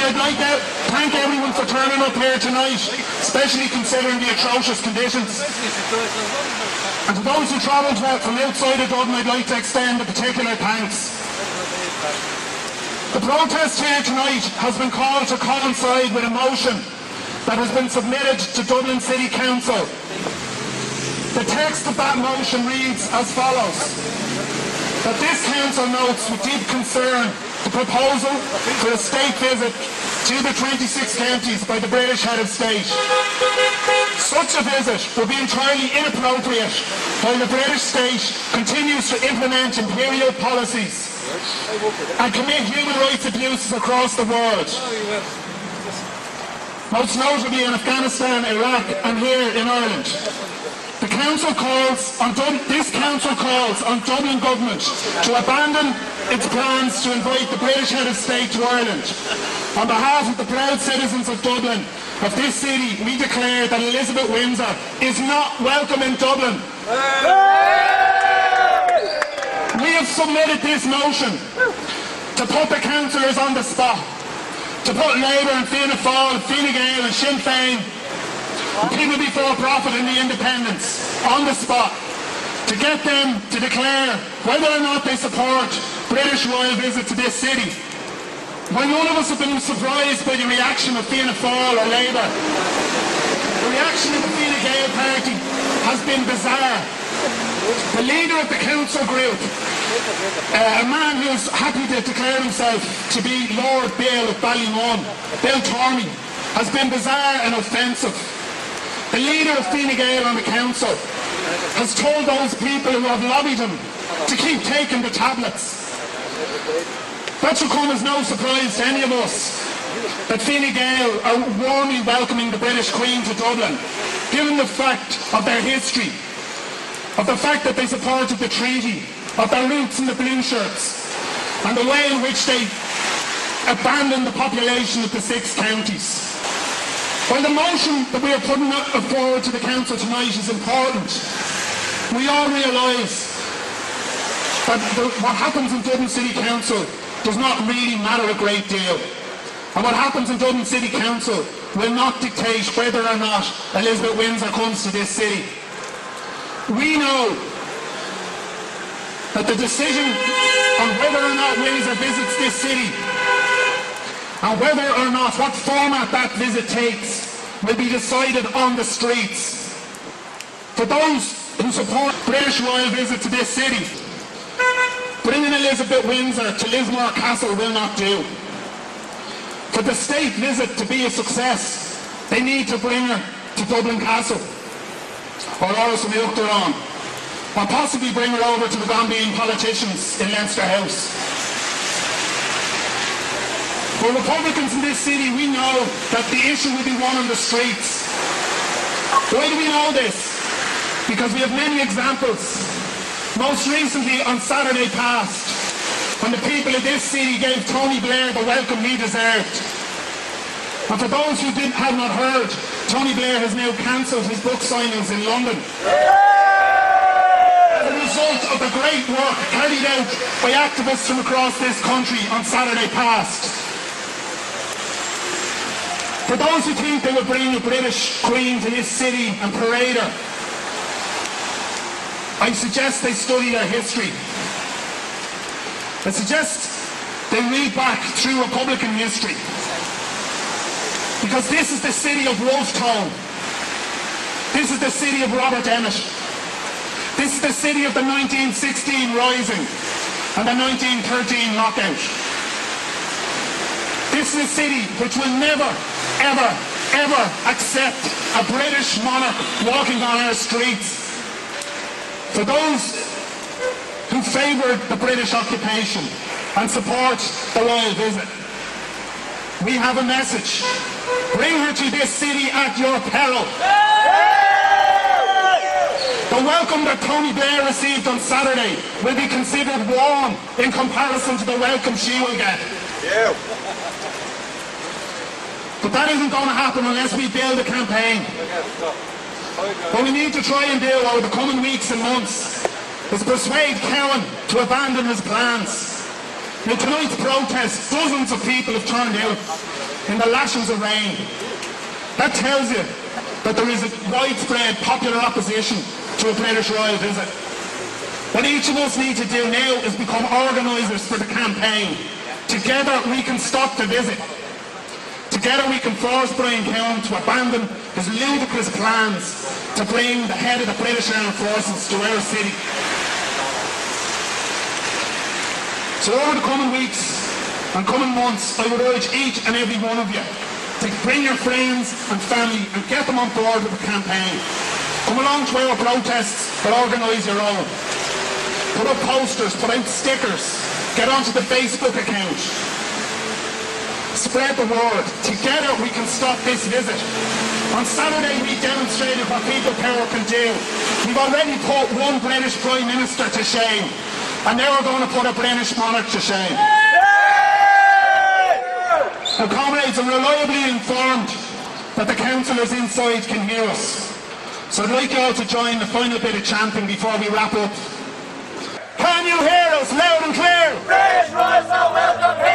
I'd like to thank everyone for turning up here tonight, especially considering the atrocious conditions. And to those who travelled from outside of Dublin, I'd like to extend a particular thanks. The protest here tonight has been called to coincide with a motion that has been submitted to Dublin City Council. The text of that motion reads as follows: that this council notes with deep concern the proposal for a state visit to the 26 counties by the British head of state. Such a visit would be entirely inappropriate while the British state continues to implement imperial policies and commit human rights abuses across the world, most notably in Afghanistan, Iraq and here in Ireland. This council calls on Dublin government to abandon its plans to invite the British head of state to Ireland. On behalf of the proud citizens of Dublin, of this city, we declare that Elizabeth Windsor is not welcome in Dublin. We have submitted this motion to put the councillors on the spot, to put Labour and Fianna Fáil, Fine Gael and Sinn Féin, people before profit and the independents on the spot, to get them to declare whether or not they support British royal visit to this city. While none of us have been surprised by the reaction of Fianna Fáil or Labour, the reaction of the Fine Gael party has been bizarre. The leader of the council group, a man who's happy to declare himself to be Lord Bill of Ballymun, Bill Tormey, has been bizarre and offensive. The leader of Fine Gael on the council has told those people who have lobbied him to keep taking the tablets. That should come as no surprise to any of us that Fine Gael are warmly welcoming the British Queen to Dublin, given the fact of their history, of the fact that they supported the treaty, of their roots in the blue shirts, and the way in which they abandoned the population of the 6 counties. While the motion that we are putting forward to the council tonight is important, we all realise that what happens in Dublin City Council does not really matter a great deal. And what happens in Dublin City Council will not dictate whether or not Elizabeth Windsor comes to this city. We know that the decision on whether or not Windsor visits this city and whether or not what format that visit takes will be decided on the streets. For those who support British royal visit to this city, bringing Elizabeth Windsor to Lismore Castle will not do. For the state visit to be a success, they need to bring her to Dublin Castle, or Áras an Uachtaráin, or possibly bring her over to the Gombean politicians in Leinster House. For Republicans in this city, we know that the issue will be won on the streets. Why do we know this? Because we have many examples. Most recently on Saturday past, when the people of this city gave Tony Blair the welcome he deserved. And for those who have not heard, Tony Blair has now cancelled his book signings in London. As a result of the great work carried out by activists from across this country on Saturday past. For those who think they will bring a British Queen to this city and parade her, I suggest they study their history. I suggest they read back through Republican history. Because this is the city of Wolfe Tone. This is the city of Robert Emmet. This is the city of the 1916 Rising and the 1913 lockout. This is a city which will never, ever, ever accept a British monarch walking on our streets. For those who favoured the British occupation and support the royal visit, we have a message. Bring her to this city at your peril. The welcome that Tony Blair received on Saturday will be considered warm in comparison to the welcome she will get. But that isn't going to happen unless we build a campaign. What we need to try and do over the coming weeks and months is persuade Cowan to abandon his plans. Now tonight's protest, dozens of people have turned out in the lashings of rain. That tells you that there is a widespread popular opposition to a British royal visit. What each of us need to do now is become organisers for the campaign. Together we can stop the visit. Together we can force Brian Cowan to abandon his ludicrous plans to bring the head of the British Armed Forces to our city. So over the coming weeks and coming months, I would urge each and every one of you to bring your friends and family and get them on board with the campaign. Come along to our protests, but organise your own. Put up posters, put out stickers, get onto the Facebook account. Spread the word. Together we can stop this visit. On Saturday we demonstrated what people power can do. We've already put one British Prime Minister to shame, and now we're going to put a British monarch to shame. Now comrades, I'm reliably informed that the councillors inside can hear us. So I'd like you all to join the final bit of chanting before we wrap up. Can you hear us loud and clear? British Royals are welcome here!